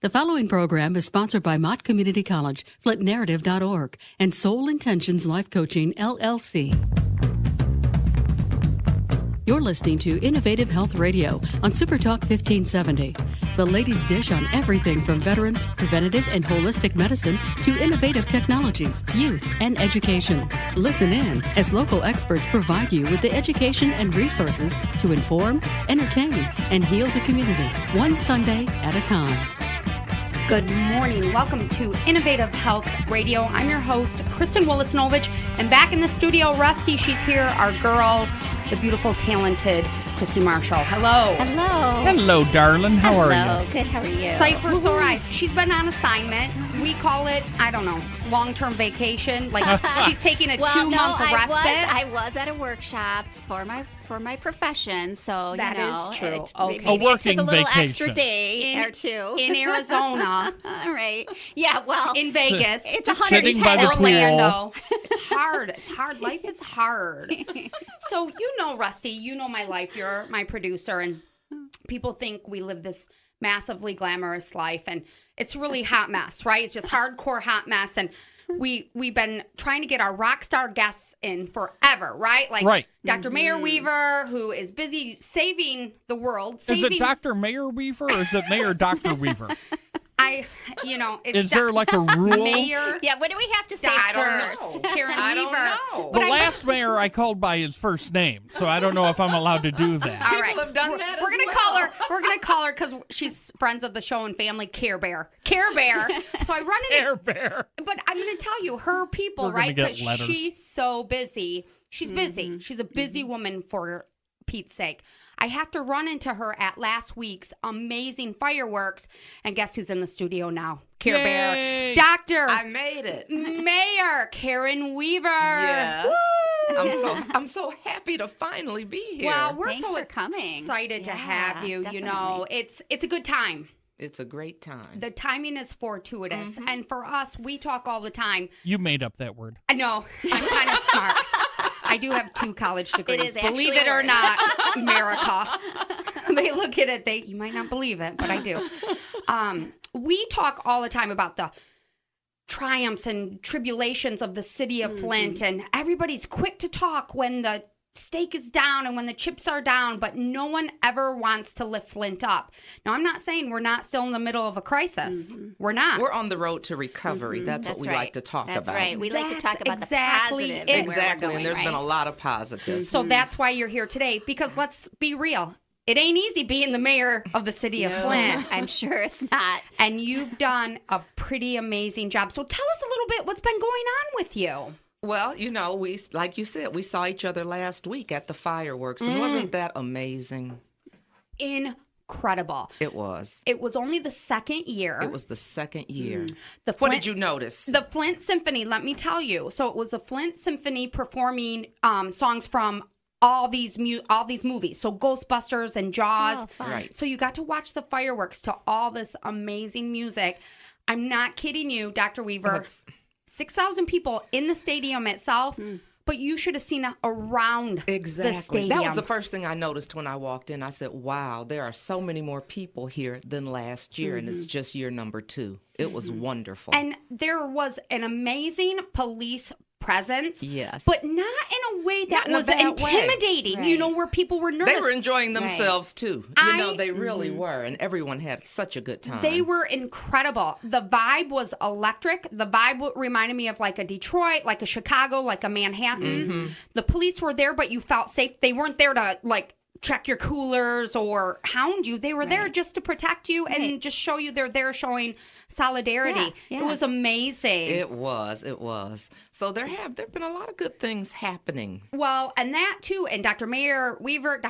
The following program is sponsored by Mott Community College, FlintNarrative.org, and Soul Intentions Life Coaching, LLC. You're listening to Innovative Health Radio on SuperTalk 1570. The ladies dish on everything from veterans, preventative and holistic medicine to innovative technologies, youth, and education. Listen in as local experts provide you with the education and resources to inform, entertain, and heal the community, one Sunday at a time. Good morning. Welcome to Innovative Health Radio. I'm your host, Kristen Willisnovich, and back in the studio, Rusty, she's here, our girl, the beautiful, talented Christy Marshall. Hello. Hello. Hello, darling. How are you? Hello. Good. How are you? Sight for sore eyes. She's been on assignment. We call it, I don't know, long-term vacation. Like she's taking a 2-month respite. I was at a workshop for my profession, so that is true. Okay. A working took a little vacation. extra day or two in Arizona. All right. Yeah. Well, in Vegas. It's Just 110 sitting by the Orlando. It's hard. It's hard. Life is hard. So you know, Rusty, you know my life. You're my producer, and people think we live this massively glamorous life, and it's really hot mess, right? It's just hardcore hot mess, and we've been trying to get our rock star guests in forever, right? Like Right. Dr. Mayor Weaver, who is busy saving the world. Is it Dr. Mayor Weaver or is it Mayor Dr. Weaver? It's Is there like a rule? Mayor. Yeah. What do we have to say I first? don't know. Karen I Weaver. don't know. The last mayor I called by his first name, so I don't know if I'm allowed to do that. All right. People have done that We're as gonna well. call her. We're gonna call her because she's friends of the show and family. Care Bear. Care Bear. So I run into. Air Bear. But I'm gonna tell you, her people, We're gonna right? get Because letters. she's so busy. She's busy. She's a busy woman, for Pete's sake. I have to run into her at last week's amazing fireworks, and guess who's in the studio now? Care Yay! Bear, Doctor I made it. Mayor Karen Weaver. Yes. Woo! I'm so happy to finally be here. Well, we're Thanks so for coming. excited to Yeah, have you. You know, it's a good time. It's a great time. The timing is fortuitous, and for us, we talk all the time. You made up that word. I know, I'm kind of smart. I do have 2 college degrees. is actually Believe it a or word. not, America. They look at it, you might not believe it, but I do. We talk all the time about the triumphs and tribulations of the city of Flint, and everybody's quick to talk when the stake is down and when the chips are down, but no one ever wants to lift Flint up. Now, I'm not saying we're not still in the middle of a crisis. We're not. We're on the road to recovery. That's what we like to talk That's about. right. We like to talk about exactly the it. positive. And where we're Exactly, going, and there's been a right? lot of positive. So that's why you're here today, because let's be real. It ain't easy being the mayor of the city of Flint. I'm sure it's not. And you've done a pretty amazing job. So tell us a little bit what's been going on with you. Well, we, like you said, we saw each other last week at the fireworks, and wasn't that amazing? Incredible. It was. It was only the second year. It was the second year. The What Flint- did you notice? The Flint Symphony, let me tell you. So it was a Flint Symphony performing songs from all these movies. So Ghostbusters and Jaws. Oh, fun. Right. So you got to watch the fireworks to all this amazing music. I'm not kidding you, Dr. Weaver. That's- 6,000 people in the stadium itself, but you should have seen it around the Exactly. stadium. That was the first thing I noticed when I walked in. I said, wow, there are so many more people here than last year, and it's just year number 2. It was wonderful. And there was an amazing police presence. Yes. But not in a way that Not in a was bad way. intimidating, Right. where people were nervous. They were enjoying themselves, too. They really Mm-hmm. were, and everyone had such a good time. They were incredible. The vibe was electric. The vibe reminded me of like a Detroit, like a Chicago, like a Manhattan. The police were there, but you felt safe. They weren't there to check your coolers or hound you. They were there just to protect you and just show you they're there showing solidarity. Yeah. It was amazing. It was. So there have been a lot of good things happening. Well, and that too, and Dr. Mayor Weaver.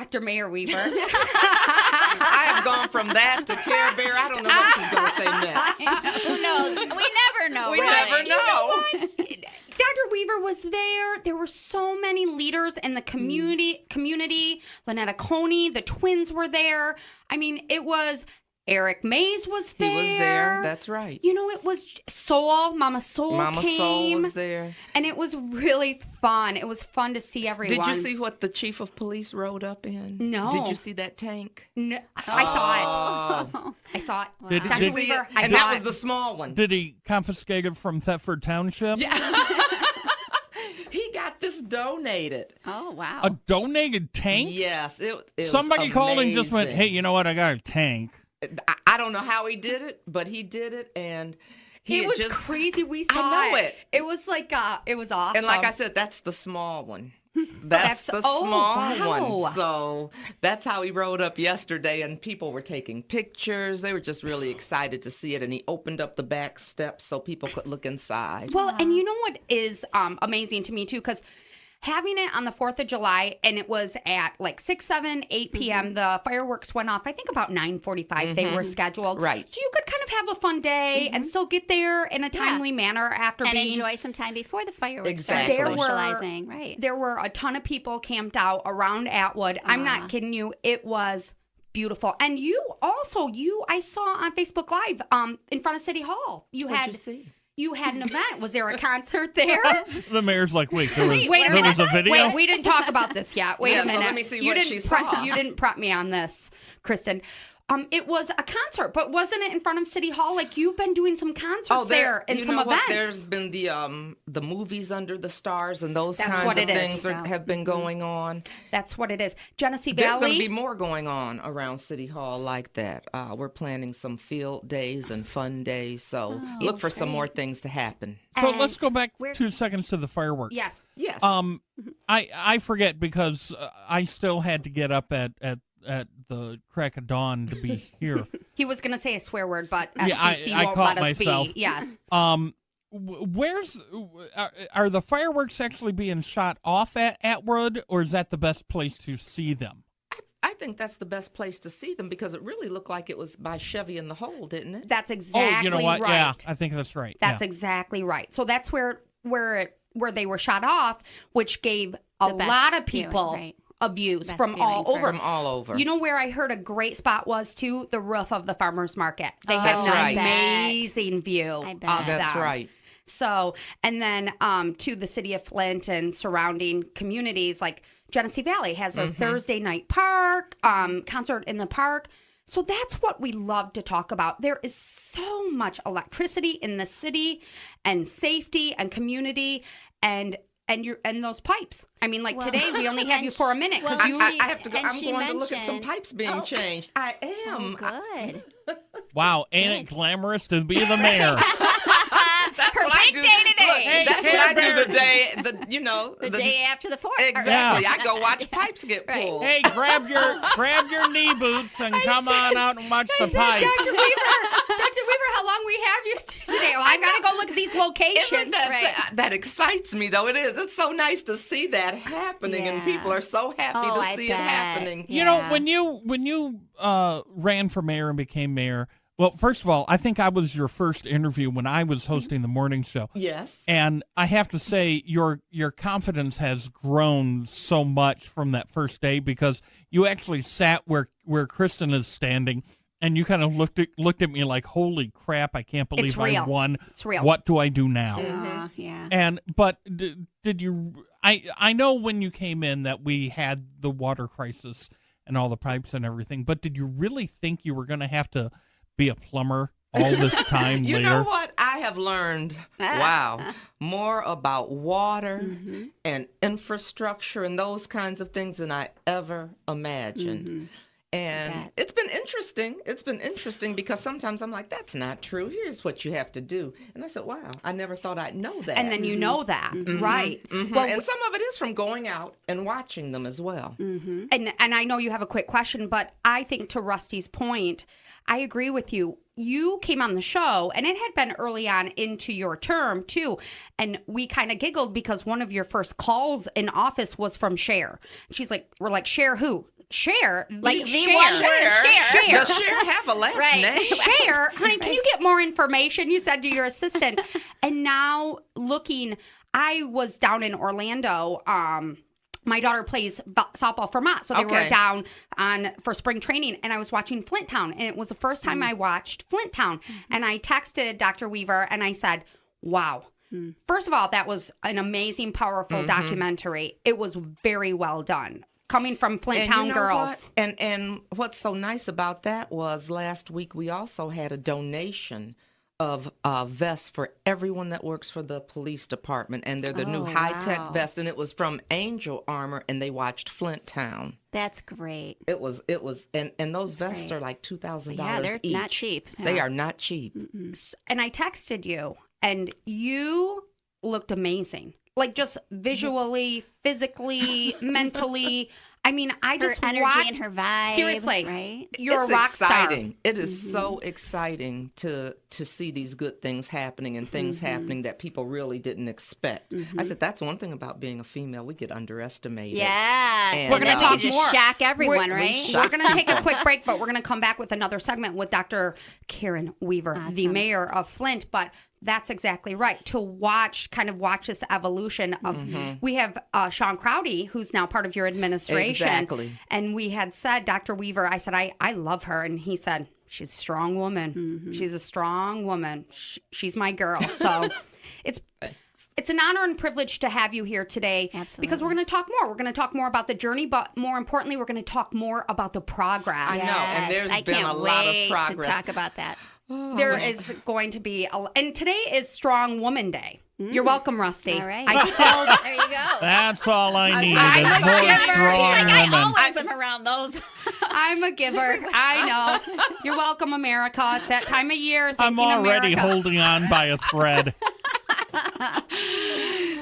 I have gone from that to Care Bear. I don't know what she's going to say next. Who knows? We never know. We right? never know. Dr. Weaver was there. There were so many leaders in the community. Lynetta Coney, the twins were there. I mean, it was Eric Mays was there. He was there. That's right. You know, it was Soul. Mama Soul Mama came. Soul was there. And it was really fun. It was fun to see everyone. Did you see what the chief of police rode up in? No. Did you see that tank? No, I saw it. I saw it. Did- Dr. did- Weaver, See it? I And saw that was it. the small one. Did he confiscate it from Thetford Township? He got this donated. Oh, wow. A donated tank? Yes, it was Somebody called and just went, amazing. hey, you know what? I got a tank. I don't know how he did it, but he did it, and he It had was just crazy. We saw know it. It was like, it was awesome. And like I said, that's the small one. That's the oh, small wow. one. So that's how he rode up yesterday, and people were taking pictures. They were just really excited to see it, and he opened up the back steps so people could look inside. Well, and you know what is amazing to me, too, because having it on the 4th of July, and it was at like 6, 7, 8 p.m. The fireworks went off, I think about 9:45 they were scheduled. Right. So you could kind of have a fun day and still get there in a timely manner after and being... enjoy some time before the fireworks Exactly. start There were- socializing. Right. There were a ton of people camped out around Atwood. I'm not kidding you. It was beautiful. And you also, I saw on Facebook Live in front of City Hall. What'd you see? You had an event. Was there a concert there? The mayor's like, wait, there was, Wait a there minute. was a video? Wait, we didn't talk about this yet. Wait Yeah, a so minute. let me see you what didn't she saw. You didn't prep me on this, Kristen. It was a concert, but wasn't it in front of City Hall? Like, you've been doing some concerts there and you some know events. What? There's been the movies Under the Stars and those That's kinds what of it is. things have been going on. That's what it is. Genesee There's going to Valley. be more going on around City Hall like that. We're planning some field days and fun days, so look for some more things to happen. So And let's go back 2 seconds to the fireworks. Yes. Yes. I forget because I still had to get up at the crack of dawn to be here. He was going to say a swear word, but Yeah, FCC I won't caught let us myself. be. Yes. Where's are the fireworks actually being shot off at Atwood, or is that the best place to see them? I think that's the best place to see them because it really looked like it was by Chevy in the Hole, didn't it? That's exactly Oh, you know what? right. Yeah, I think that's right. That's yeah. exactly right. So that's where they were shot off, which gave a The best lot of viewing, people right. views Best from all viewing over. From all over. You know where I heard a great spot was too? The roof of the farmers market. They Oh, had That's an right. amazing view I of bet. That's them. right. So, and then to the city of Flint and surrounding communities, like Genesee Valley has a Thursday night park, concert in the park. So that's what we love to talk about. There is so much electricity in the city and safety and community and those pipes. I mean, like Well, today we only have and you for a minute because well, you. I have to go. and I'm she going to look at some mentioned- pipes being changed. I am. Good. Wow, ain't it glamorous to be the mayor? That's Her what I big do. day today. Look, Hey, that's what I do the day after the 4th. Exactly. I go watch pipes get Right. pulled. Hey, grab your knee boots and come on out and watch the pipes. Dr. Weaver, how long we have you today? Well, I gotta go look at these locations. Isn't that Right. that excites me though? It is. It's so nice to see that happening, and Yeah. people are so happy Oh, to I see bet. it happening. You know, Yeah. when you ran for mayor and became mayor, well, first of all, I think I was your first interview when I was hosting the morning show. Yes. And I have to say, your confidence has grown so much from that first day because you actually sat where Kristen is standing, and you kind of looked at me like, "Holy crap! I can't believe I real. won. It's real. What do I do now?" Yeah. And but did you? I know when you came in that we had the water crisis and all the pipes and everything, but did you really think you were going to have to be a plumber all this time You later? know what? I have learned, wow, more about water and infrastructure and those kinds of things than I ever imagined. And it's been interesting. It's been interesting because sometimes I'm like, that's not true. Here's what you have to do. And I said, wow, I never thought I'd know that. And then you know that, right? Well, and some of it is from going out and watching them as well. And I know you have a quick question, but I think to Rusty's point, I agree with you. You came on the show, and it had been early on into your term, too. And we kind of giggled because one of your first calls in office was from Cher. She's like, we're like, Cher who? Cher? Like the Cher. one word Cher. Does Cher have a last Right. name? Cher, honey, can you get more information? You said to your assistant. And now looking, I was down in Orlando my daughter plays softball for Mott, so they were Okay. down for spring training, and I was watching Flint Town, and it was the first time I watched Flint Town, and I texted Dr. Weaver, and I said, wow. First of all, that was an amazing, powerful documentary. It was very well done. Coming from Flint And Town you know girls. what? And what's so nice about that was last week we also had a donation of vests for everyone that works for the police department, and they're the new high-tech wow. vests, and it was from Angel Armor, and they watched Flint Town. That's great. It was, and those vests great. are like $2,000 Yeah, they're each. not cheap. They Yeah. are not cheap. And I texted you, and you looked amazing. Like, just visually, physically, mentally. I mean, I Her just energy watched, and her vibe. seriously, Right? you're It's a rock exciting. star. It is so exciting to see these good things happening and things happening that people really didn't expect. I said that's one thing about being a female. We get underestimated. Yeah. And, We're going to talk just more. shock everyone, We're- right? We're going to take a quick break, but we're going to come back with another segment with Dr. Karen Weaver, the Awesome. mayor of Flint. But that's exactly right. To watch this evolution of. We have Sean Crowdy, who's now part of your administration. Exactly. And we had said, Dr. Weaver, I said, I love her. And he said, she's a strong woman. She's a strong woman. She's my girl. So it's an honor and privilege to have you here today. Absolutely. Because we're going to talk more. We're going to talk more about the journey, but more importantly, we're going to talk more about the progress. I know, and there's I been can't a lot of wait progress. to talk about that. There is going to be and today is Strong Woman Day. You're welcome, Rusty. All right. I filled. There you go. That's all I need I is like more giver. strong He's like, I women. always am around those. I'm a giver. I know. You're welcome, America. It's that time of year. I'm Thanking already America. holding on by a thread.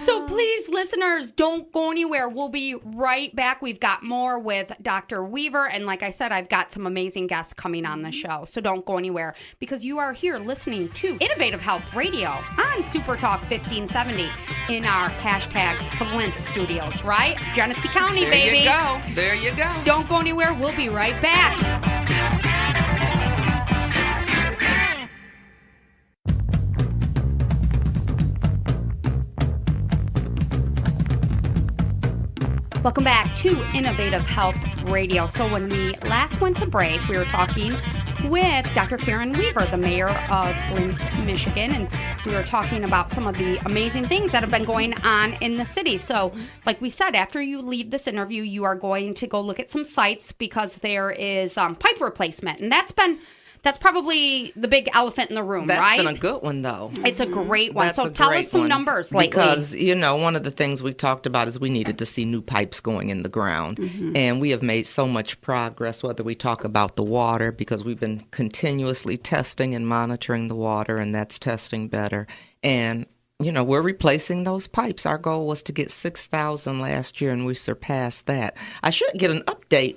So please, listeners, don't go anywhere. We'll be right back. We've got more with Dr. Weaver. And like I said, I've got some amazing guests coming on the show. So don't go anywhere because you are here listening to Innovative Health Radio on SuperTalk 1570 in our hashtag Flint studios, right? Genesee County, There baby. you go. There you go. Don't go anywhere. We'll be right back. Welcome back to Innovative Health Radio. So when we last went to break, we were talking with Dr. Karen Weaver, the mayor of Flint, Michigan, and we were talking about some of the amazing things that have been going on in the city. So like we said, after you leave this interview, you are going to go look at some sites because there is pipe replacement, and that's probably the big elephant in the room, That's right? been a good one, though. It's a great one. That's So a tell great us some one. numbers lately. Because, one of the things we talked about is we needed to see new pipes going in the ground. And we have made so much progress, whether we talk about the water, because we've been continuously testing and monitoring the water, and that's testing better. And, we're replacing those pipes. Our goal was to get 6,000 last year, and we surpassed that. I should get an update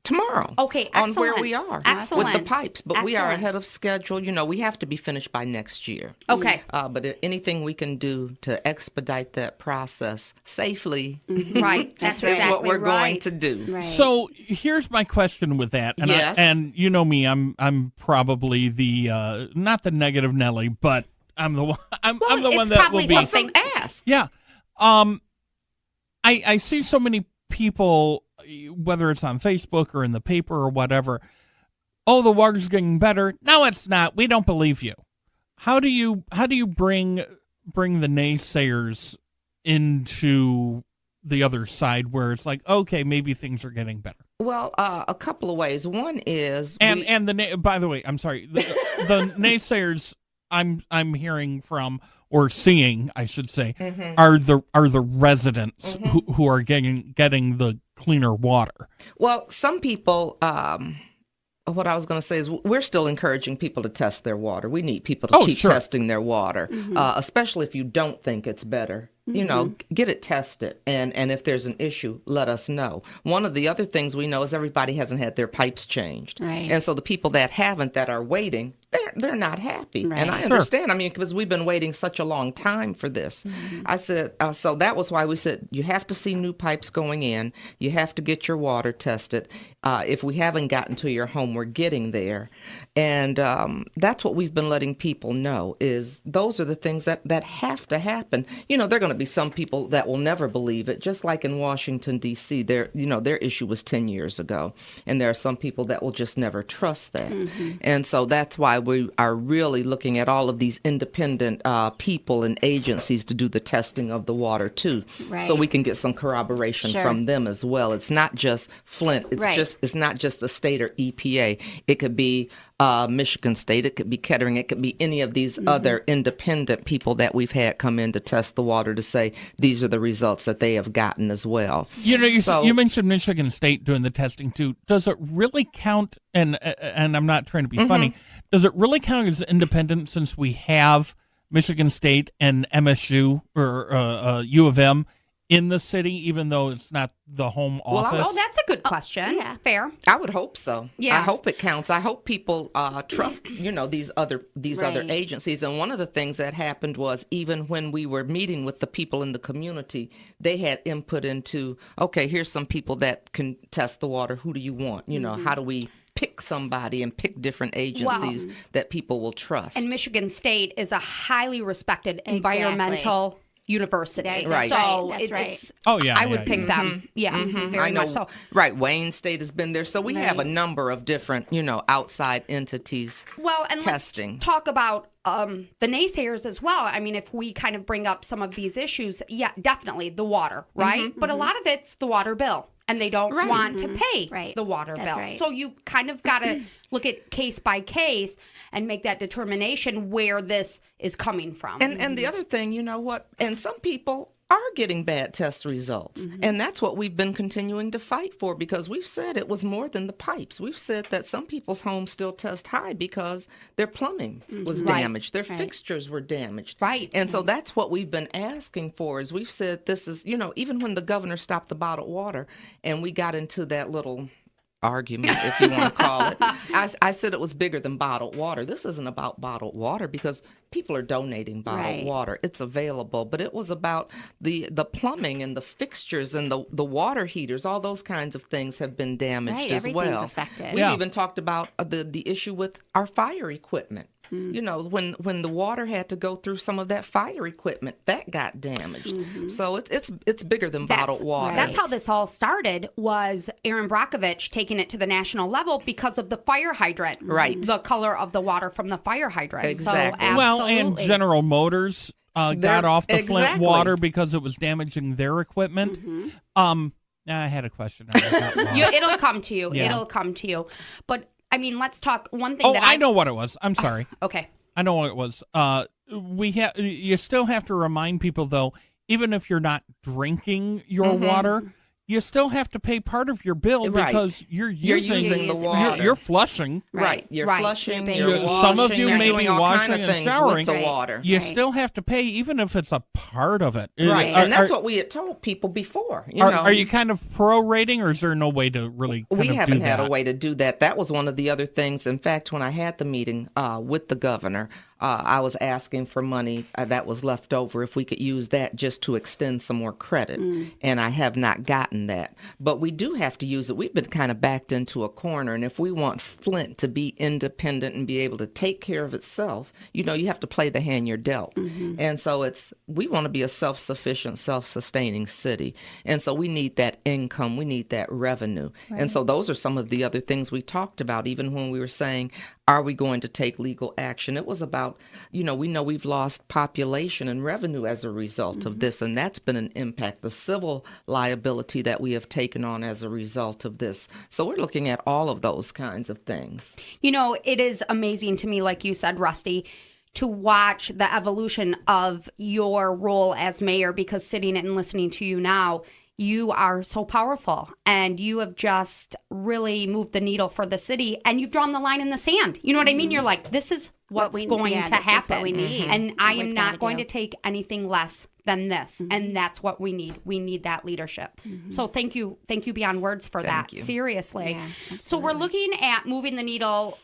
tomorrow Okay, on where excellent. we are Excellent. with the pipes, but we are Excellent. ahead of schedule. We have to be finished by next year. Okay. But anything we can do to expedite that process safely Right. That's is exactly what we're going right. to do. Right. So here's my question with that, and Yes. and you know me, I'm probably the not the negative Nelly, but I'm the one. I'm the it's one that probably will be. something- Ask. Yeah. I see so many people, whether it's on Facebook or in the paper or whatever. Oh, the water's getting better. No, it's not. We don't believe you. How do you bring the naysayers into the other side where it's like, okay, maybe things are getting better? Well, a couple of ways. One is By the way, I'm sorry. The naysayers I'm hearing from, or seeing, I should say, are the residents who are getting the cleaner water. well, some people. What I was going to say is we're still encouraging people to test their water. We need people to keep sure. testing their water, especially if you don't think it's better. Get it tested. And if there's an issue, let us know. One of the other things we know is everybody hasn't had their pipes changed. Right. And so the people that haven't, that are waiting, they're not happy. Right. And I understand. I mean, because we've been waiting such a long time for this. I said, so that was why we said, you have to see new pipes going in. You have to get your water tested. If we haven't gotten to your home, we're getting there. And that's what we've been letting people know, is those are the things that have to happen. You know, there are going to be some people that will never believe it, just like in Washington, D.C., their issue was 10 years ago. And there are some people that will just never trust that. And so that's why we are really looking at all of these independent people and agencies to do the testing of the water, too. Right. So we can get some corroboration from them as well. It's not just Flint. It's not just the state or EPA. It could be Michigan State. It could be Kettering. It could be any of these other independent people that we've had come in to test the water to say these are the results that they have gotten as well. You know, you mentioned Michigan State doing the testing too. Does it really count? And I'm not trying to be funny. Does it really count as independent since we have Michigan State and MSU or U of M in the city, even though it's not the home office? Oh, that's a good question. yeah. Fair. I would hope so. Yes. I hope it counts. I hope people trust, these other agencies. And one of the things that happened was, even when we were meeting with the people in the community, they had input into, okay, here's some people that can test the water. Who do you want? How do we pick somebody and pick different agencies that people will trust? And Michigan State is a highly respected environmental university. Right. So That's right. it's, I would pick them. Yes, very I know. much so. Right. Wayne State has been there. So we have a number of different, outside entities Well, and testing. let's talk about the naysayers as well. I mean, if we kind of bring up some of these issues, definitely the water, right? But a lot of it's the water bill. And they don't want to pay the water bill. Right. So you kind of got to look at case by case and make that determination where this is coming from. And the other thing, and some people are getting bad test results. And that's what we've been continuing to fight for, because we've said it was more than the pipes. We've said that some people's homes still test high because their plumbing was damaged, their fixtures were damaged. Right. And so that's what we've been asking for, is we've said this is, even when the governor stopped the bottled water and we got into that little argument, if you want to call it, I said it was bigger than bottled water. This isn't about bottled water, because people are donating bottled water. It's available. But it was about the plumbing and the fixtures and the water heaters. All those kinds of things have been damaged as well. Everything's affected. We've even talked about the issue with our fire equipment. When the water had to go through some of that fire equipment, that got damaged. So it's bigger than bottled water. That's how this all started, was Aaron Brockovich taking it to the national level because of the fire hydrant. Right. The color of the water from the fire hydrant. Exactly. So, Well, and General Motors got off the Flint water because it was damaging their equipment. I had a question. It'll come to you. Yeah. It'll come to you. But I mean, let's talk one thing. I know what it was. I'm sorry. Okay. I know what it was. You still have to remind people, though, even if you're not drinking your water, you still have to pay part of your bill because you're using the water. You're flushing. Right. You're flushing. You're You're washing. Some of you you're may doing be all washing kind of and things showering. with the water. You still have to pay, even if it's a part of it. Right. And that's what we had told people before. Are you kind of prorating, or is there no way to really We haven't had that? a way to do that. That was one of the other things. In fact, when I had the meeting with the governor, I was asking for money that was left over, if we could use that just to extend some more credit. And I have not gotten that. But we do have to use it. We've been kind of backed into a corner. And if we want Flint to be independent and be able to take care of itself, you have to play the hand you're dealt. And so we want to be a self-sufficient, self-sustaining city. And so we need that income. We need that revenue. And so those are some of the other things we talked about, even when we were saying, are we going to take legal action? It was about, we know we've lost population and revenue as a result of this, and that's been an impact, the civil liability that we have taken on as a result of this. So we're looking at all of those kinds of things. It is amazing to me, like you said, Rusty, to watch the evolution of your role as mayor, because sitting and listening to you now, you are so powerful, and you have just really moved the needle for the city, and you've drawn the line in the sand. You know what I mean? You're like, this is what's going to happen. Is what we need. And I am not going to take anything less than this. And that's what we need. We need that leadership. So thank you beyond words for that. you. Seriously. Yeah, so we're looking at moving the needle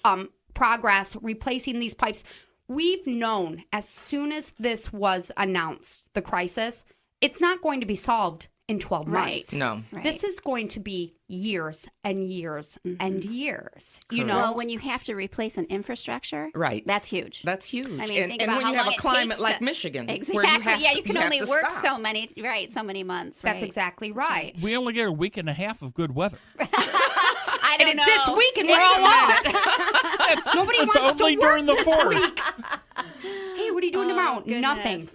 progress replacing these pipes. We've known as soon as this was announced, the crisis, it's not going to be solved in 12 months. No. Right. This is going to be years and years and years. You know, Well, when you have to replace an infrastructure, Right. that's huge. That's huge. I mean, and think and about when how you have long a it climate takes like to- Michigan, Exactly. where you have yeah, to, you can have only to work stop. so many months. that's right. exactly right. We only get a week and a half of good weather. I And don't it's know. this week, and we're all off. Nobody It's wants only to work during the this 4th. week. Hey, what are you doing tomorrow? goodness. Nothing.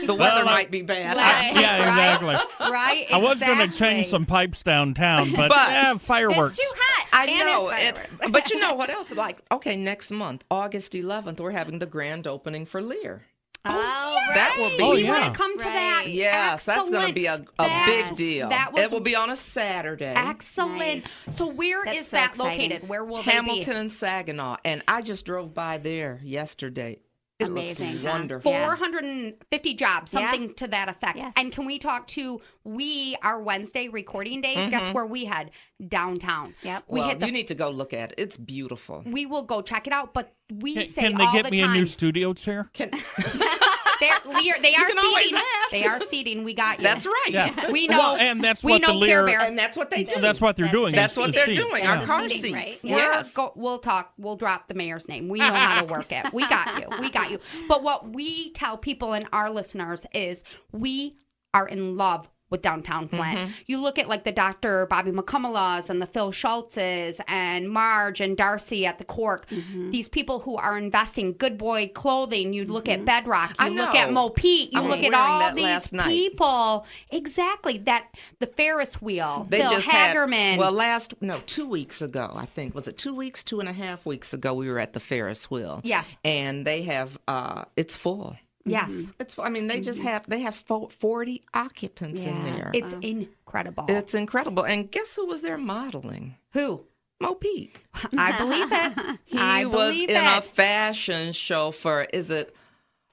The weather might be bad. Right. Yeah, exactly. Right? I was going to Exactly. change some pipes downtown, but, But- fireworks. It's too hot. I and know it's it, fireworks. but you know what else? Like, okay, next month, August 11th, we're having the grand opening for Lear. Oh, That will be. Oh, we yeah. want to come to that. Right. Yes, that's going to be a Excellent. big deal. That was It will be on a Saturday. excellent. Nice. So where That's is so that exciting. located? Where will Hamilton they and Saginaw, and I just drove by there yesterday. It Amazing, looks huh? wonderful. be? Yeah. 450 jobs, Yeah. something to that effect. Yes. And can we talk to our Wednesday recording days? Guess where we head? Downtown. Yep. We Well, hit the you need to go look at it. It's beautiful. we will go check it out, but we Can, say can they all get the me time. a new studio chair? They are can always seating. ask. They are seating. We got you. That's right. Yeah. We know. Well, and that's we what know the Care Lear. Bear. And that's what they do. That's what they're doing. That's is what the they're seats. doing. Yeah. Our car Seating, seats. right? Yes. We'll talk. We'll drop the mayor's name. We know how to work it. We got you. We got you. But what we tell people and our listeners is we are in love with downtown Flint. You look at like the Dr. Bobby McCummela's and the Phil Schultz's and Marge and Darcy at the Cork. These people who are investing Good Boy clothing. You look at Bedrock. You I look know. at Mo Pete. You I was look at wearing all that these last night. people. Exactly. The Ferris wheel. They Bill just Hagerman. had, 2 weeks ago, I think. Was it 2 weeks, 2.5 weeks ago, we were at the Ferris wheel. Yes. And they have, it's full. Yes. It's, I mean, they just have 40 occupants in Yeah. there. It's incredible. It's incredible. And guess who was there modeling? Who? Mo Pete. I believe it. He I was believe in it. a fashion show for, is it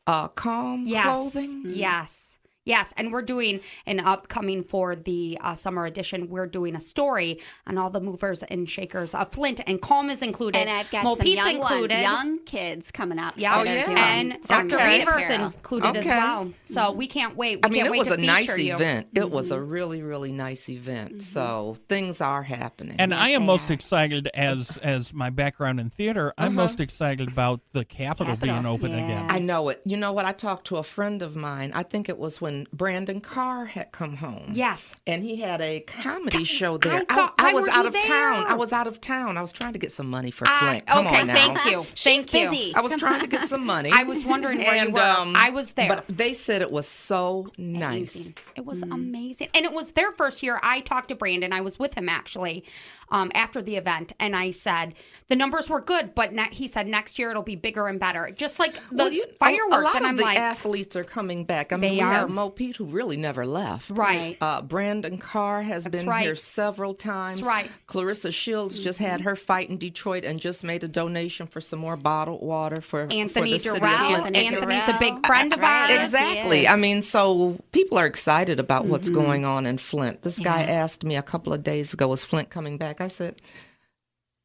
Calm Yes. Clothing? Yes. Yes. And we're doing an upcoming for the summer edition. We're doing a story on all the movers and shakers of Flint, and Calm is included. And I've got Mo some Pete's young included. young kids coming up. Yeah. that are doing And some Dr. great Weaver's apparel. included as Okay. well. So we can't wait. I We mean, can't it wait was to a nice feature you. event. It was a really, really nice event. So things are happening. And I am they most are. excited as my background in theater. I'm most excited about the Capitol being open Yeah. again. I know it. You know what? I talked to a friend of mine. I think it was when Brandon Carr had come home. Yes. And he had a comedy show there. thought- I why was weren't out you of town. there? I was out of town. I was trying to get some money for Flint. Come okay. on now. Thank you. She's Thank you. busy. I was trying to get some money. I was wondering where you were. I was there. But they said it was so nice. Amazing. It was amazing. And it was their first year. I talked to Brandon. I was with him actually after the event. And I said, the numbers were good, but he said next year it'll be bigger and better. Just like the fireworks. A lot and of I'm the like, athletes are coming back. I mean, They we are. have Mo Pete, who really never left. right. Brandon Carr has been right. here several times. That's right. Clarissa Shields just had her fight in Detroit and just made a donation for some more bottled water for Anthony the city of Durrell. Flint. Anthony's a big friend of Right. ours. Exactly. Yes. I mean, so people are excited about what's going on in Flint. This guy asked me a couple of days ago, "Is Flint coming back?" I said,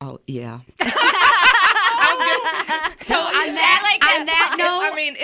"Oh yeah." So on that note, I mean,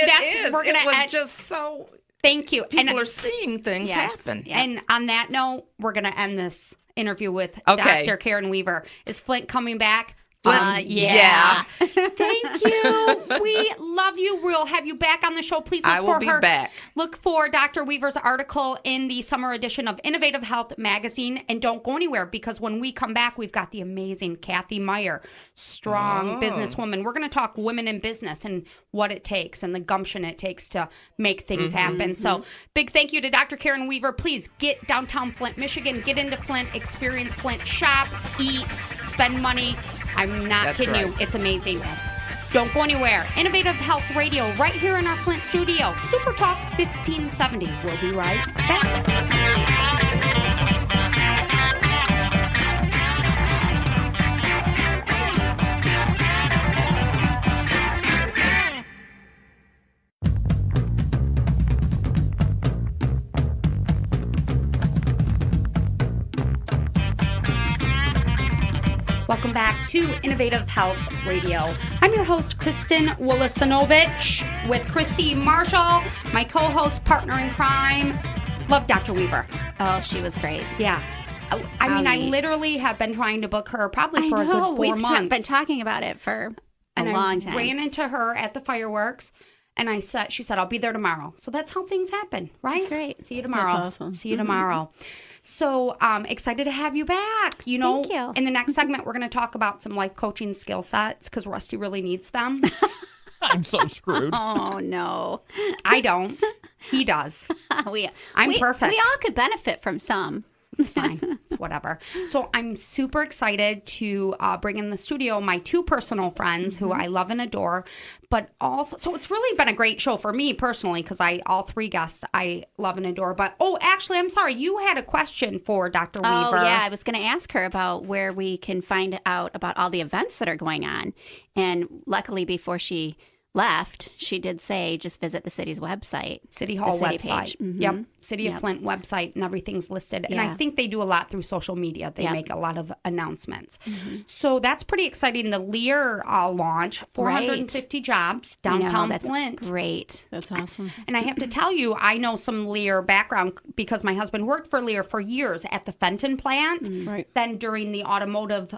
we're It gonna was end- just so. Thank you. People are seeing things Yes. happen. Yeah. And on that note, we're going to end this interview with Okay. Dr. Karen Weaver. Is Flint coming back? Flint, Yeah. Thank you. We love you. We'll have you back on the show. Please look I will for be her. back. Look for Dr. Weaver's article in the summer edition of Innovative Health magazine. And don't go anywhere, because when we come back, we've got the amazing Kathy Meyer, strong businesswoman. We're going to talk women in business and what it takes and the gumption it takes to make things happen. So big thank you to Dr. Karen Weaver. Please get downtown Flint, Michigan. Get into Flint, experience Flint, shop, eat, spend money. I'm not That's kidding right. you. It's amazing. Don't go anywhere. Innovative Health Radio right here in our Flint studio. Super Talk 1570. We'll be right back. Welcome Welcome back to Innovative Health Radio. I'm your host, Kristen Willisanovich, with Christy Marshall, my co-host, partner in crime. Love Dr. Weaver. Oh, she was great. Yes. I mean, I literally have been trying to book her probably for a good 4 months. We've been talking about it for a long time. I ran into her at the fireworks, and she said, I'll be there tomorrow. So that's how things happen, right? That's right. See you tomorrow. That's awesome. See you tomorrow. So excited to have you back. You know, Thank you. In the next segment, we're going to talk about some life coaching skill sets because Rusty really needs them. I'm so screwed. Oh, no. I don't. He does. I'm perfect. We all could benefit from some. It's fine. It's whatever. So I'm super excited to bring in the studio my two personal friends who I love and adore, but also, so it's really been a great show for me personally because all three guests I love and adore. But, actually, I'm sorry. You had a question for Dr. Weaver. Oh, yeah. I was going to ask her about where we can find out about all the events that are going on. And luckily, before she left, she did say just visit the city's website. City Hall the city website. page. Mm-hmm. Yep. City of Flint website, and everything's listed. And I think they do a lot through social media. They make a lot of announcements. So that's pretty exciting. The Lear launch, 450 jobs downtown that's Flint. Great. That's awesome. And I have to tell you, I know some Lear background because my husband worked for Lear for years at the Fenton plant. Right. Then during the automotive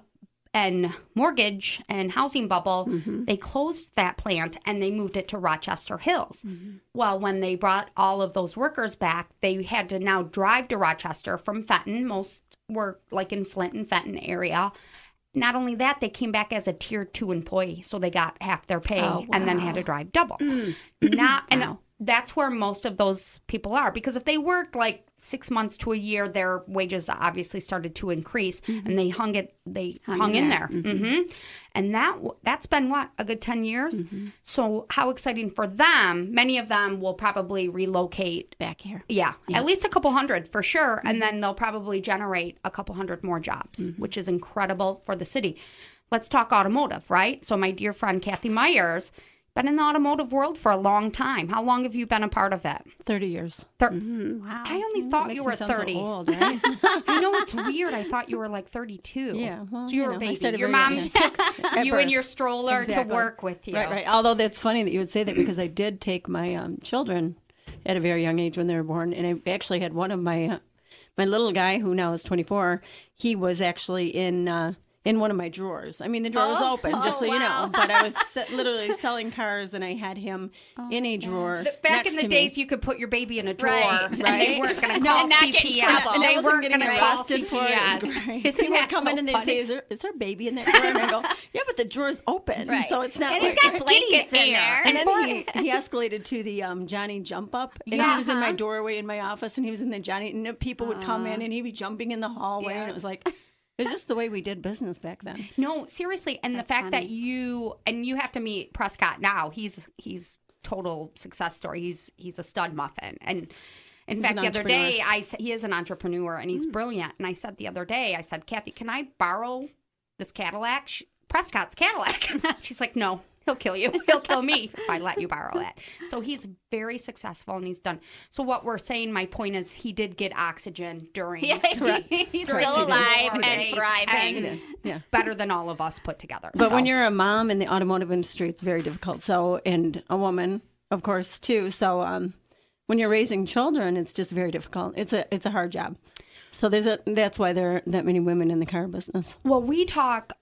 and mortgage and housing bubble, they closed that plant and they moved it to Rochester Hills. Well, when they brought all of those workers back, they had to now drive to Rochester from Fenton. Most were like in Flint and Fenton area. Not only that, they came back as a tier 2 employee, so they got half their pay and then had to drive double. And that's where most of those people are, because if they worked like 6 months to a year, their wages obviously started to increase, and they hung in there. And that's been a good 10 years. So how exciting for them. Many of them will probably relocate Back here. Yeah, at least a couple hundred for sure, and then they'll probably generate a couple hundred more jobs, which is incredible for the city. Let's talk automotive, right? So my dear friend Kathy Myers, been in the automotive world for a long time. How long have you been a part of it? 30 years. Wow. I only thought Makes you me were sound so 30. old, right? I know, it's weird. I thought you were like 32. Yeah, well, so you were a I baby. started Your very mom young. took you birth. and your stroller Exactly. to work with you. Right. Although that's funny that you would say that because I did take my children at a very young age when they were born, and I actually had one of my little guy who now is 24. He was actually in one of my drawers. I mean, the drawer was open, just so you know. But I was literally selling cars, and I had him in a drawer. Back next in the to days, me. you could put your baby in a drawer, Right. and they weren't going to call and not get in CPS. trouble. And they I wasn't weren't getting going to call arrested for it. It was CPS. great. Isn't They would that come so in and they'd funny? say, is there a baby in that drawer? And I go, yeah, but the drawer's open, Right. so it's not. And it's got blankets in there. And then he escalated to the Johnny jump up, and he was in my doorway in my office, and he was in the Johnny, and people would come in, and he'd be jumping in the hallway, and it was like, it was just the way we did business back then. No, seriously, and the fact that you have to meet Prescott now. He's total success story. He's a stud muffin, and in fact, the other day he is an entrepreneur and he's brilliant. And I said the other day, I said, Kathy, can I borrow this Cadillac? Prescott's Cadillac. She's like, no. He'll kill you. He'll kill me if I let you borrow it. So he's very successful and he's done. So what we're saying, my point is he did get oxygen during. He's still alive and thriving. Yeah. Better than all of us put together. But So- when you're a mom in the automotive industry, it's very difficult. So, and a woman, of course, too. So, when you're raising children, it's just very difficult. It's a hard job. So that's why there are that many women in the car business. Well, we've talked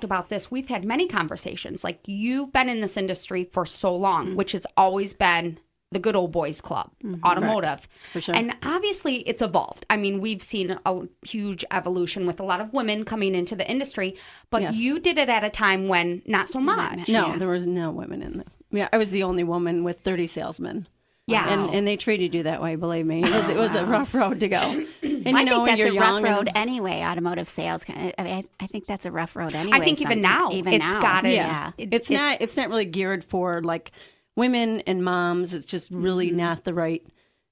about this. We've had many conversations. Like, you've been in this industry for so long, which has always been the good old boys club, automotive. Correct. For sure. And obviously it's evolved. I mean, we've seen a huge evolution with a lot of women coming into the industry, but Yes. you did it at a time when not so much. No, there was no women in the. Yeah, I was the only woman with 30 salesmen. Yes. And they treated you that way, believe me. It was a rough road to go. And I think when that's you're a young rough road anyway, automotive sales. I mean, I think that's a rough road anyway. I think even now, it's got it. Yeah. It's not really geared for like women and moms. It's just really not the right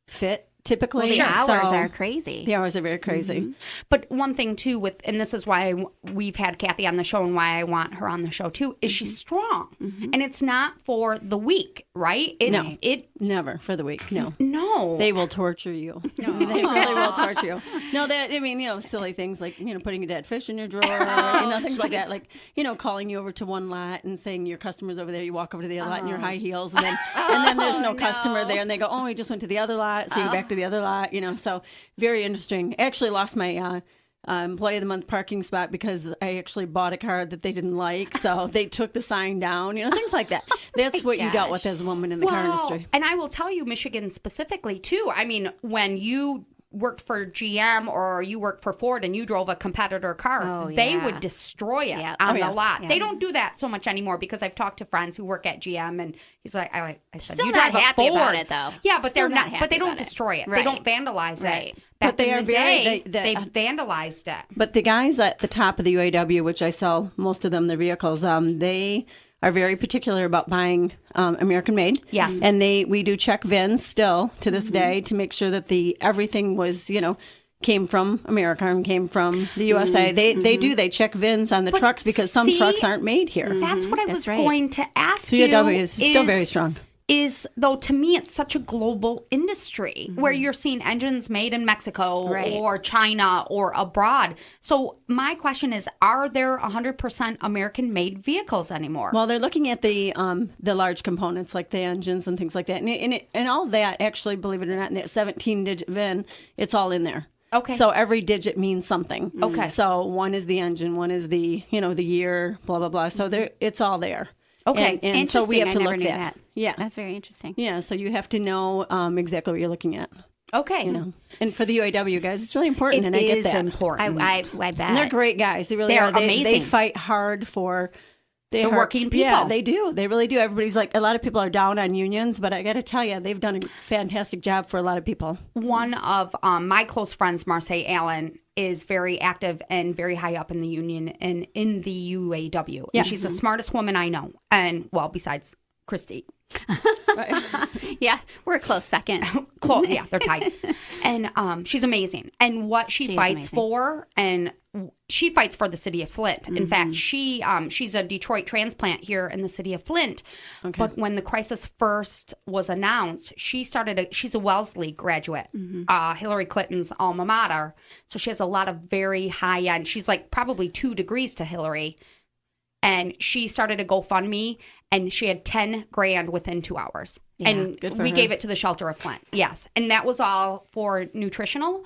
fit typically. Well, the hours So- are crazy. The hours are very crazy. But one thing too and this is why we've had Kathy on the show and why I want her on the show too, is she's strong. And it's not for the weak, right? No. It Never for the week. No. no. They will torture you. They really will torture you. No, that, I mean, silly things like, putting a dead fish in your drawer, things like that. Like, calling you over to one lot and saying your customer's over there. You walk over to the other lot in your high heels, and then there's no customer there, and they go, oh, we just went to the other lot, so you go back to the other lot. So very interesting. I actually lost my employee of the month parking spot because I actually bought a car that they didn't like, so they took the sign down, things like that. That's what you dealt with as a woman in the car industry. And I will tell you, Michigan specifically too. I mean, when you worked for GM or you worked for Ford and you drove a competitor car, they would destroy it on the lot. They don't do that so much anymore because I've talked to friends who work at GM, and he's like, I said, still you not drive happy a Ford. about it though. Yeah, but Still they're not. But they don't happy about destroy it. Right. They don't vandalize Right. it. Back But they in are the very- day, they- they vandalized it. But the guys at the top of the UAW, which I sell most of them their vehicles, they are very particular about buying American made. Yes. And we do check VINs still to this day to make sure that everything was, came from America and came from the USA. They check VINs on the trucks because some trucks aren't made here. That's what I was right. going to ask you. UAW is still very strong. Is, though, to me, it's such a global industry where you're seeing engines made in Mexico or China or abroad. So my question is, are there 100% American-made vehicles anymore? Well, they're looking at the large components like the engines and things like that, and all that. Actually, believe it or not, in that 17-digit VIN, it's all in there. Okay. So every digit means something. Okay. So one is the engine, one is the the year, blah blah blah. So it's all there. Okay. And so we have I to never look knew that. Yeah. That's very interesting. Yeah. So you have to know exactly what you're looking at. Okay. And for the UAW guys, it's really important, and I get that. important. I bet. And they're great guys. They really They're are. They amazing. fight hard for The working people. Yeah, they do. They really do. Everybody's like, a lot of people are down on unions, but I got to tell you, they've done a fantastic job for a lot of people. One of my close friends, Marseille Allen, is very active and very high up in the union and in the UAW. Yes. And she's the smartest woman I know. And, well, besides Christy. Yeah, we're a close second. Yeah, they're tied. And she's amazing. And what she fights amazing. for, and she fights for the city of Flint. In fact, she's a Detroit transplant here in the city of Flint. Okay. But when the crisis first was announced, she's a Wellesley graduate, Hillary Clinton's alma mater. So she has a lot of very high end. She's like probably 2 degrees to Hillary. And she started a GoFundMe, and she had 10 grand within 2 hours. And good for we her. gave it to the Shelter of Flint. Yes. And that was all for nutritional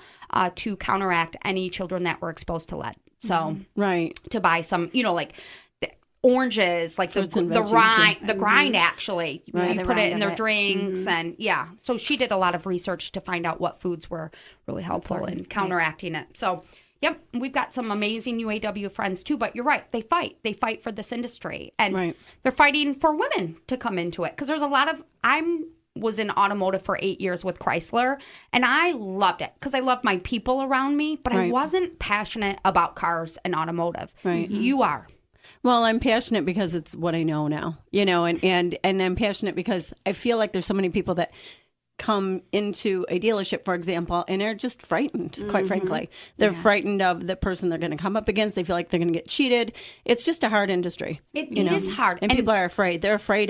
to counteract any children that were exposed to lead. So Right. to buy some, like the oranges, like the Fruits and veggies, rind, yeah. the grind actually. Right. You The put it rind in of their it. drinks and yeah. So she did a lot of research to find out what foods were really helpful in counteracting it. So yep, we've got some amazing UAW friends too, but you're right. They fight. They fight for this industry. And Right. they're fighting for women to come into it. Because there's a lot of, was in automotive for 8 years with Chrysler, and I loved it because I loved my people around me, but I Right. wasn't passionate about cars and automotive. Right. You are. Well, I'm passionate because it's what I know now, and I'm passionate because I feel like there's so many people that come into a dealership, for example, and are just frightened, quite frankly. They're frightened of the person they're going to come up against. They feel like they're going to get cheated. It's just a hard industry. It is hard. And people are afraid. They're afraid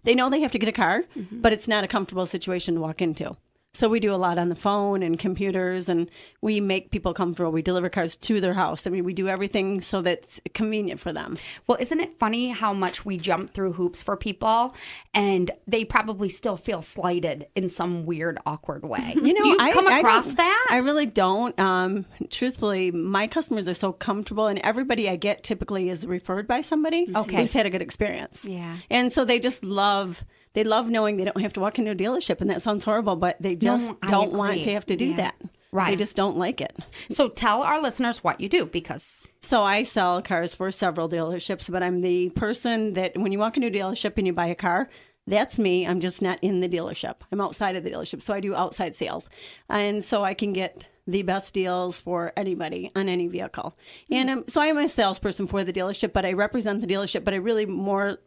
they know they have to get a car, but it's not a comfortable situation to walk into. So we do a lot on the phone and computers, and we make people comfortable. We deliver cars to their house. I mean, we do everything so that's convenient for them. Well, isn't it funny how much we jump through hoops for people and they probably still feel slighted in some weird, awkward way? Do you come across don't- that? I really don't. Truthfully, my customers are so comfortable, and everybody I get typically is referred by somebody who's had a good experience. Yeah. And so they just love knowing they don't have to walk into a dealership, and that sounds horrible, but they just I don't agree. want to have to do that. Right. They just don't like it. So tell our listeners what you do because... So I sell cars for several dealerships, but I'm the person that when you walk into a dealership and you buy a car, that's me. I'm just not in the dealership. I'm outside of the dealership. So I do outside sales. And so I can get the best deals for anybody on any vehicle. And so I'm a salesperson for the dealership, but I represent the dealership, but I really more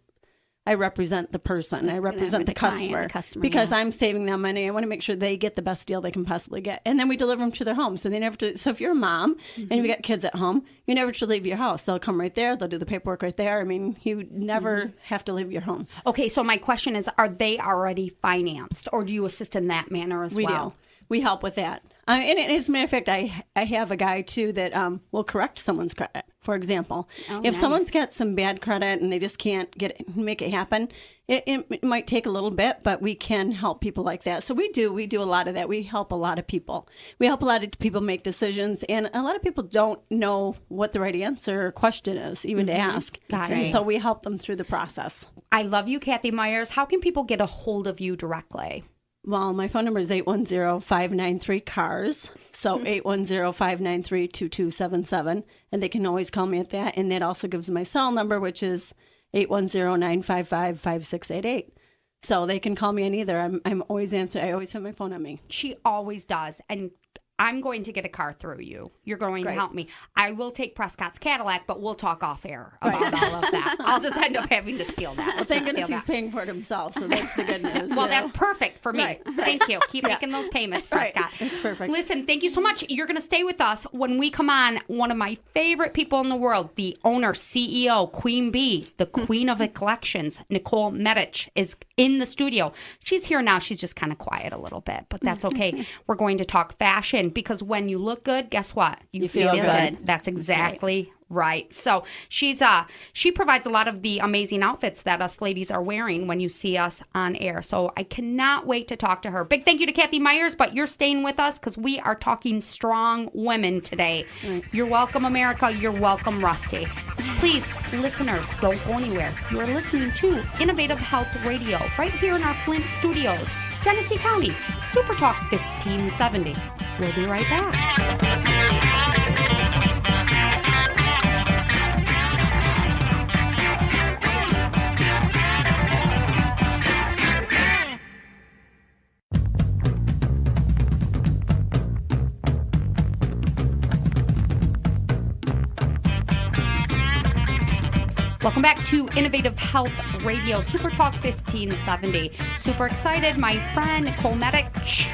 I represent the person. I represent the client, customer, because yeah. I'm saving them money. I want to make sure they get the best deal they can possibly get, and then we deliver them to their homes. So they never. So if you're a mom and you got kids at home, you never should leave your house. They'll come right there. They'll do the paperwork right there. I mean, you never have to leave your home. Okay, so my question is, are they already financed, or do you assist in that manner as We well? do. We help with that. And as a matter of fact, I have a guy, too, that will correct someone's credit. For example, if someone's got some bad credit and they just can't make it happen, it might take a little bit, but we can help people like that. So we do a lot of that. We help a lot of people. We help a lot of people make decisions, and a lot of people don't know what the right answer or question is, even to ask. Got And it. so we help them through the process. I love you, Kathy Myers. How can people get a hold of you directly? Well, my phone number is 810-593-CARS. So 810-593-2277. And they can always call me at that. And that also gives my cell number, which is 810-955-5688. So they can call me on either. I'm always answering. I always have my phone on me. She always does. And I'm going to get a car through you. You're going Great. to help me. I will take Prescott's Cadillac, but we'll talk off air about all of that. I'll just end up having to steal that. Well, thank Just goodness steal he's that. paying for it himself. So that's the good news. Well, you that's know? perfect for me. Right. Thank you. Keep making those payments, Prescott. It's perfect. Listen, thank you so much. You're going to stay with us when we come on. One of my favorite people in the world, the owner, CEO, Queen Bee, the queen of the collections, Nicole Medich, is in the studio. She's here now. She's just kind of quiet a little bit, but that's okay. We're going to talk fashion, because when you look good, guess what? You feel good. That's exactly right. So she provides a lot of the amazing outfits that us ladies are wearing when you see us on air. So I cannot wait to talk to her. Big thank you to Kathy Myers, but you're staying with us because we are talking strong women today. You're welcome, America. You're welcome, Rusty. Please, listeners, don't go anywhere. You are listening to Innovative Health Radio right here in our Flint studios, Genesee County, SuperTalk 1570. We'll be right back. Welcome back to Innovative Health Radio, SuperTalk 1570. Super excited. My friend Nicole Medich,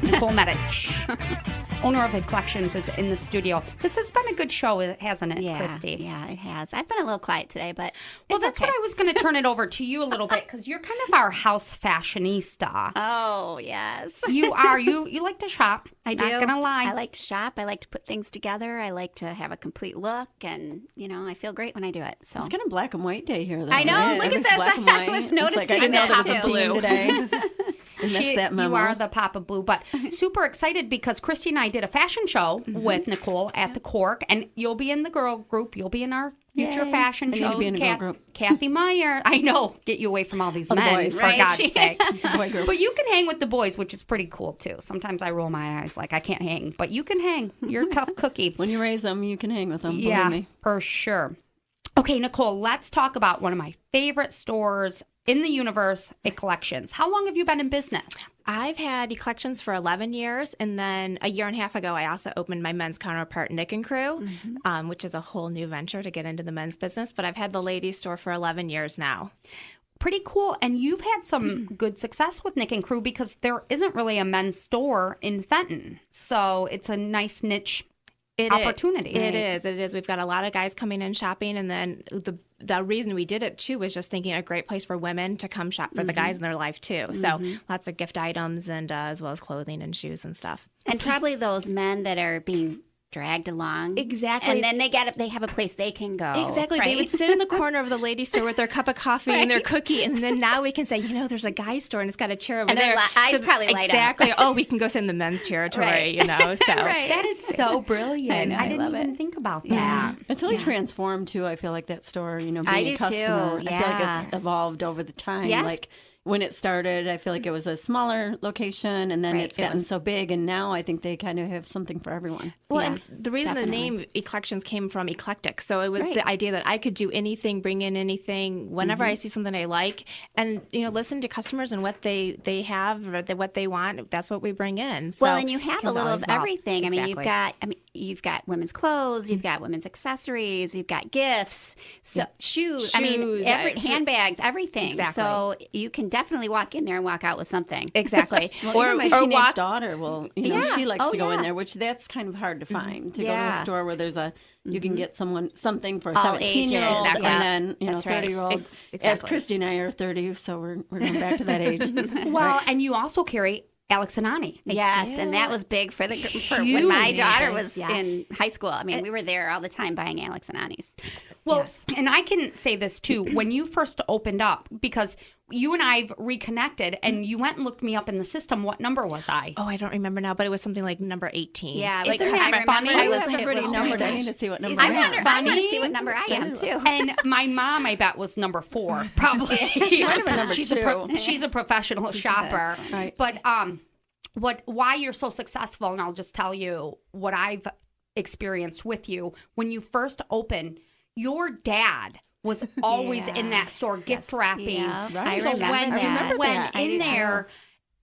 Nicole Medich, owner of the collections, is in the studio. This has been a good show, hasn't it, Christy? Yeah, it has. I've been a little quiet today, but Well, it's that's okay. what I was going to turn it over to you a little bit, because you're kind of our house fashionista. Oh, yes. You are. You like to shop. I do. Not gonna lie. I like to shop. I like to put things together. I like to have a complete look, and I feel great when I do it. So It's kind of black and white day here, though. I know. right? Look at It's this. black and I white. was It's like, noticing I didn't know there was a that theme too. today. I missed that memo. You are the Papa Blue, but super excited because Christy and I did a fashion show with Nicole at the Cork, and you'll be in the girl group. You'll be in our future Yay. fashion I need to shows. be in a girl group. Kathy Meyer. I know. Get you away from all these the men, boys. for Right. God's sake. It's a boy group. But you can hang with the boys, which is pretty cool, too. Sometimes I roll my eyes like I can't hang, but you can hang. You're a tough cookie. When you raise them, you can hang with them. Yeah, Believe me. for sure. Okay, Nicole, let's talk about one of my favorite stores in the universe, Collections. How long have you been in business? I've had collections for 11 years, and then a year and a half ago, I also opened my men's counterpart, Nick and Crew, which is a whole new venture to get into the men's business. But I've had the ladies' store for 11 years now. Pretty cool. And you've had some good success with Nick and Crew because there isn't really a men's store in Fenton. So it's a nice niche opportunity. It is. We've got a lot of guys coming in shopping, and then the reason we did it too was just thinking a great place for women to come shop for the guys in their life too. So lots of gift items and as well as clothing and shoes and stuff. and probably those men that are being dragged along. Exactly. And then they have a place they can go. Exactly. Right? They would sit in the corner of the ladies' store with their cup of coffee and their cookie, and then now we can say, there's a guy's store and it's got a chair over And their there. eyes probably light up. Exactly. Oh, we can go sit in the men's territory, Right. So Right. That is so brilliant. I know, I I didn't love even it. think about that. Yeah. It's really transformed too. I feel like that store, being I a do, customer. too. I feel like Yeah. it's evolved over the time. Yes. Like when it started, I feel like it was a smaller location, and then Right. it's gotten so big, and now I think they kind of have something for everyone. Well, Yeah, and the reason definitely. the name Eclections came from eclectic. So it was Right. the idea that I could do anything, bring in anything, whenever I see something I like, and listen to customers and what they have or what they want. That's what we bring in. So Well, and you have a it's little all of about- everything. I mean, you've Exactly. got, you've got women's clothes, you've got women's accessories, you've got gifts, so shoes. I mean, handbags, everything. Exactly. So you can definitely walk in there and walk out with something. Exactly. Well, even my teenage daughter will, she likes to go in yeah. there, which that's kind of hard to find. To go to Yeah. a store where there's you can get something for All 17-year-olds, ages. and then That's right. 30-year-olds. Exactly. As Christy and I are 30, so we're going back to that age. Well, and you also carry Alex and Ani. Yes, and that was big for when my daughter was in high school. I mean, we were there all the time buying Alex and Ani's. Well, and I can say this too. When you first opened up, because you and I've reconnected, and you went and looked me up in the system. What number was I? Oh, I don't remember now, but it was something like number 18. Yeah, Isn't I that remember funny? it was Everybody numbered. I need to see what number. I want to see what number I am too. And my mom, I bet, was number 4, probably. She might have been number 2. She's a professional shopper. Right. But why you're so successful, and I'll just tell you what I've experienced with you. When you first opened, your dad was always in that store gift wrapping. Yeah, right. So I remember when that. in there,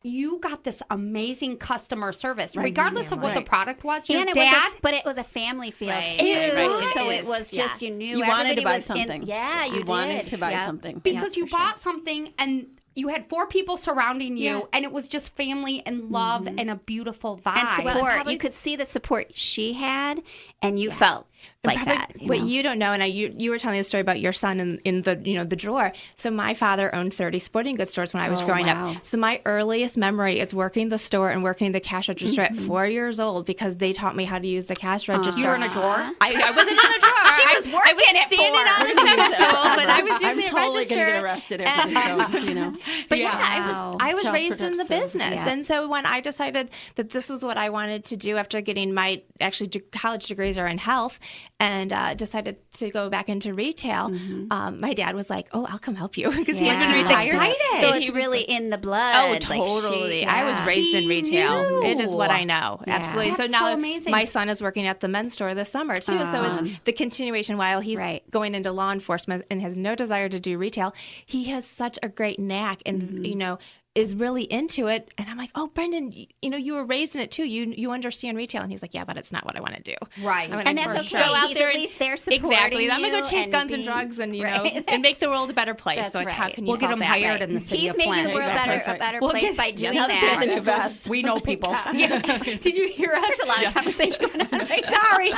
you got this amazing customer service, regardless of what the product was. Your And dad, but it was a family feel Right. too. Right. So it was just you knew You wanted everybody to buy was something. you wanted did. to buy Yep. something. because you bought something and you had 4 people surrounding you, and it was just family and love and a beautiful vibe. And support. You could see the support she had, and you felt like that. What you don't know, and you were telling a story about your son in the the drawer. So my father owned 30 sporting goods stores when I was growing up. So my earliest memory is working the store and working the cash register at 4 years old because they taught me how to use the cash register. you were in a drawer. I wasn't in the drawer. She was I was working at standing 4. on the step stool, but I was using I'm the totally register. going to get arrested after the show, just so you know. But Wow. I was Child raised in the protective. business, Yeah. and so when I decided that this was what I wanted to do after getting my college degrees are in health, and decided to go back into retail, my dad was like, "Oh, I'll come help you," because he had been Yeah. retired. Excited. So And it's he was really in the blood. Oh, like totally. she- I was raised in He retail. It is what knew. I know. Yeah. Absolutely. That's so now so amazing. my son is working at the men's store this summer too. So it's the continuation while he's Right. going into law enforcement and has no desire to do retail. He has such a great knack and is really into it. And I'm like, "Oh, Brendan, you were raised in it too. You understand retail." And he's like, "Yeah, but it's not what I want to do." Right. And that's okay. Go out He's there at and- least there supporting Exactly. I'm gonna go you chase and guns and being- drugs and Right. and make the world a better place. That's So how right. can you We'll get call him that hired right? in the city He's of making Flint. the world a better We'll place get- by doing Now that they have the that. new vest. We know people. Yeah. Did you hear us? There's a lot of conversation going on right now. Sorry.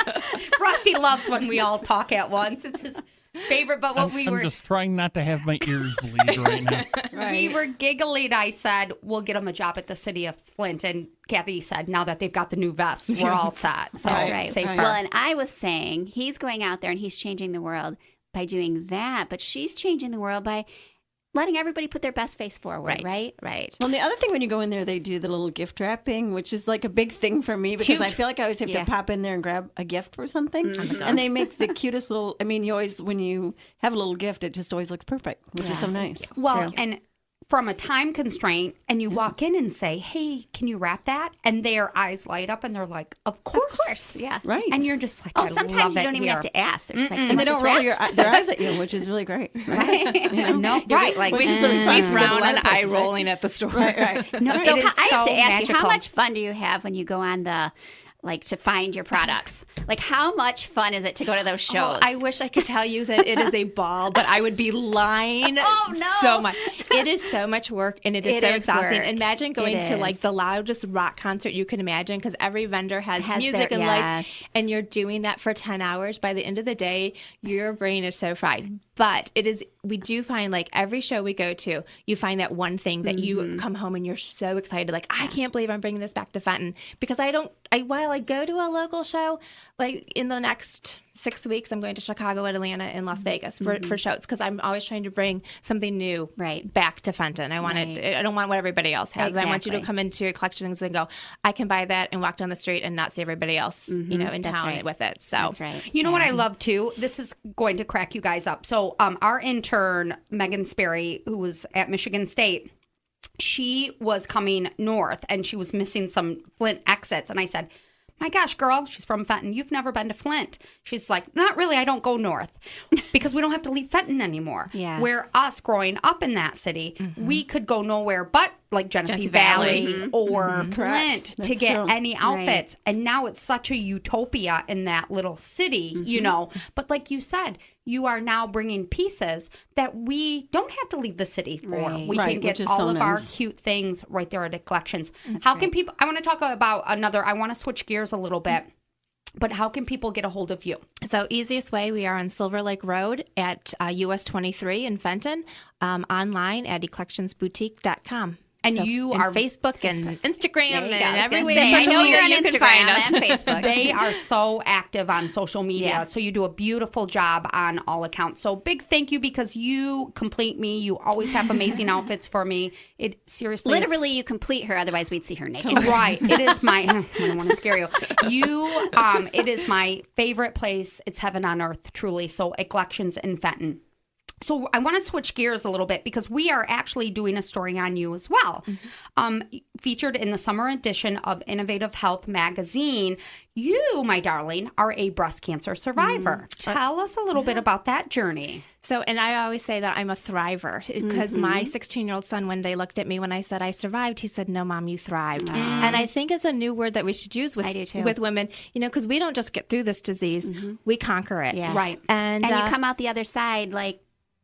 Rusty loves when we all talk at once. It's his favorite. But what I'm just trying not to have my ears bleed right now. we were giggling. I said, we'll get him a job at the city of Flint. And Kathy said, now that they've got the new vests, we're all set. So That's right. safer. Well, and I was saying he's going out there and he's changing the world by doing that, but she's changing the world by letting everybody put their best face forward, right? Right. Well, and the other thing when you go in there, they do the little gift wrapping, which is like a big thing for me because huge. I feel like I always have Yeah. to pop in there and grab a gift for something. And they make the cutest little, you always, when you have a little gift, it just always looks perfect, which is so nice. Well, and from a time constraint, and you walk in and say, "Hey, can you wrap that?" And their eyes light up, and they're like, "Of course, Yeah. Right. And you're just like, Oh, "I sometimes love you it don't even here." have to ask. They're just like, and they don't roll their eyes at you, which is really great. Right? No, right? Like, Which is the response He's we get a round lot and of eye places, right? rolling at the store. Right. no, So it is I have so to ask you, how magical. much fun do you have when you go on to find your products? Like, how much fun is it to go to those shows? Oh, I wish I could tell you that it is a ball, but I would be lying no. so much. It is so much work, and it is It so is exhausting. work. Imagine going It to like is. the loudest rock concert you can imagine because every vendor has music their- and yes. lights, and you're doing that for 10 hours. By the end of the day, your brain is so fried. But it is. We do find like every show we go to, you find that one thing that you come home and you're so excited. Like, I can't believe I'm bringing this back to Fenton because while I go to a local show, like in the next 6 weeks, I'm going to Chicago, Atlanta, and Las Vegas for shows because I'm always trying to bring something new back to Fenton. I want it. I don't want what everybody else has. I want you to Exactly. come into your collections and go, I can buy that and walk down the street and not see everybody else, in That's town right. with it. So That's right. You know what I love too? This is going to crack you guys up. So, our intern, Megan Sperry, who was at Michigan State, she was coming north and she was missing some Flint exits. And I said, "My gosh, girl," she's from Fenton, "you've never been to Flint." She's like, "Not really. I don't go north because we don't have to leave Fenton anymore." Yeah. Where us growing up in that city, we could go nowhere but like Genesee Genesee Valley Valley. or Flint Correct. to That's get true. any outfits. And now it's such a utopia in that little city, you know. But like you said, you are now bringing pieces that we don't have to leave the city for. Right. We Right, can get which is all so of our nice. cute things right there at the collections. How can people, I want to talk about another, I want to switch gears a little bit. But how can people get a hold of you? So easiest way, we are on Silver Lake Road at US 23 in Fenton, online at eclectionsboutique.com. And So- you and are Facebook and Instagram There you and go. I was every gonna way say, I social know media you're on you can Instagram find us. and Facebook. They are so active on social media. Yeah. So you do a beautiful job on all accounts. So big thank you because you complete me. You always have amazing outfits for me. It seriously is- Literally, you complete her. Otherwise, we'd see her naked. Right. It is my, I don't want to scare you. It is my favorite place. It's heaven on earth, truly. So Collections in Fenton. So I want to switch gears a little bit because we are actually doing a story on you as well. Featured in the summer edition of Innovative Health magazine, you, my darling, are a breast cancer survivor. Tell us a little bit about that journey. So, and I always say that I'm a thriver because my 16-year-old son one day looked at me when I said I survived. He said, "No, Mom, you thrived." And I think it's a new word that we should use I do too. with women, you know, because we don't just get through this disease, we conquer it. Yeah. Right. And, And you come out the other side like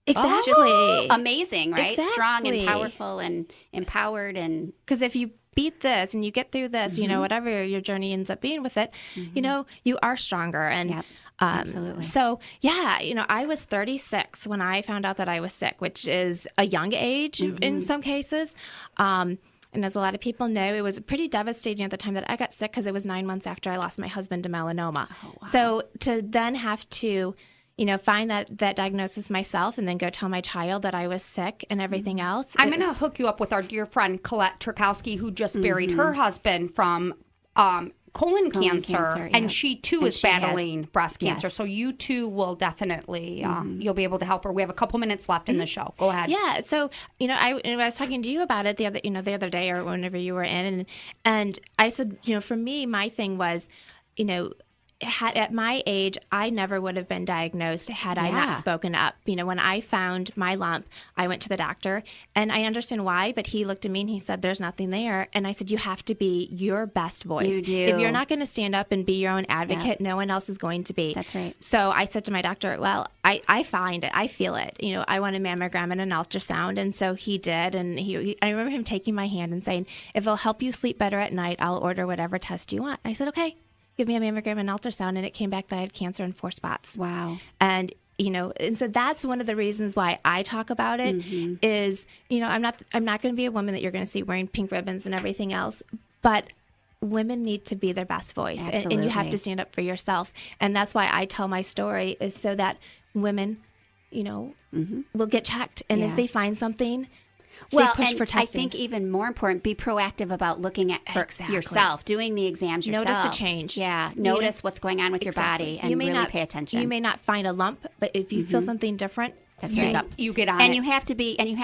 exactly. just amazing, right? Strong and Exactly. powerful and empowered and Because if you beat this and you get through this, you know, whatever your journey ends up being with it, you know, you are stronger. And Yep, absolutely. So, yeah, you know, I was 36 when I found out that I was sick, which is a young age in some cases. And as a lot of people know, it was pretty devastating at the time that I got sick because it was 9 months after I lost my husband to melanoma. So to then have to, you know, find that diagnosis myself and then go tell my child that I was sick and everything else. I'm going to hook you up with our dear friend Colette Turkowski, who just buried her husband from colon cancer, cancer, and yeah. she too And is she has- battling breast cancer. yes. So you two will definitely you'll be able to help her. We have a couple minutes left in the show. Go ahead. Yeah, so you know, I was talking to you about it the other day or whenever you were in, and I said, you know, for me, my thing was, you know, at my age, I never would have been diagnosed had I Yeah. not spoken up. You know, when I found my lump, I went to the doctor, and I understand why, but he looked at me and he said, "There's nothing there." And I said, "You have to be your best voice. You do. If you're not going to stand up and be your own advocate, no one else is going to be." That's right. So I said to my doctor, "Well, I find it. I feel it. You know, I want a mammogram and an ultrasound." And so he did. And I remember him taking my hand and saying, "If it'll help you sleep better at night, I'll order whatever test you want." I said, "Okay, give me a mammogram and ultrasound." And it came back that I had cancer in 4 spots. wow. And, you know, and so that's one of the reasons why I talk about it is, you know, I'm not going to be a woman that you're going to see wearing pink ribbons and everything else, but women need to be their best voice, and you have Absolutely. to stand up for yourself. And that's why I tell my story, is so that women, you know, will get checked. And Yeah. if they find something, Well, they push and for I testing. think even more important, be proactive about looking at for Exactly. yourself, doing the exams yourself. Notice the change. Yeah, You know? notice what's going on with your body and really pay attention. You may not find a lump, but if you feel something different, speak right. up. You get on and it you have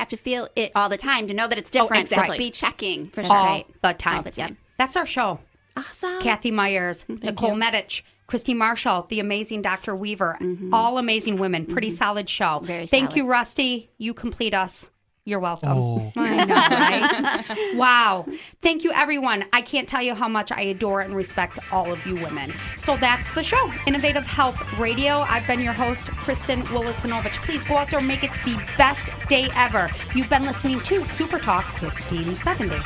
to feel it all the time to know that it's different. exactly. So be checking for all the time. All the time. That's our show. Awesome. Kathy Myers, Nicole Medich, Christy Marshall, the amazing Dr. Weaver, all amazing women. Pretty solid show. Very Thank solid. you, Rusty. You complete us. You're welcome. Oh. I know, right? Wow. Thank you, everyone. I can't tell you how much I adore and respect all of you women. So that's the show, Innovative Health Radio. I've been your host, Kristen Willis-Sinovich. Please go out there and make it the best day ever. You've been listening to Super Talk 1570.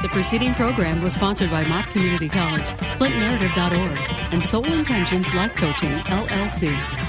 The preceding program was sponsored by Mott Community College, FlintNarrative.org, and Soul Intentions Life Coaching, LLC.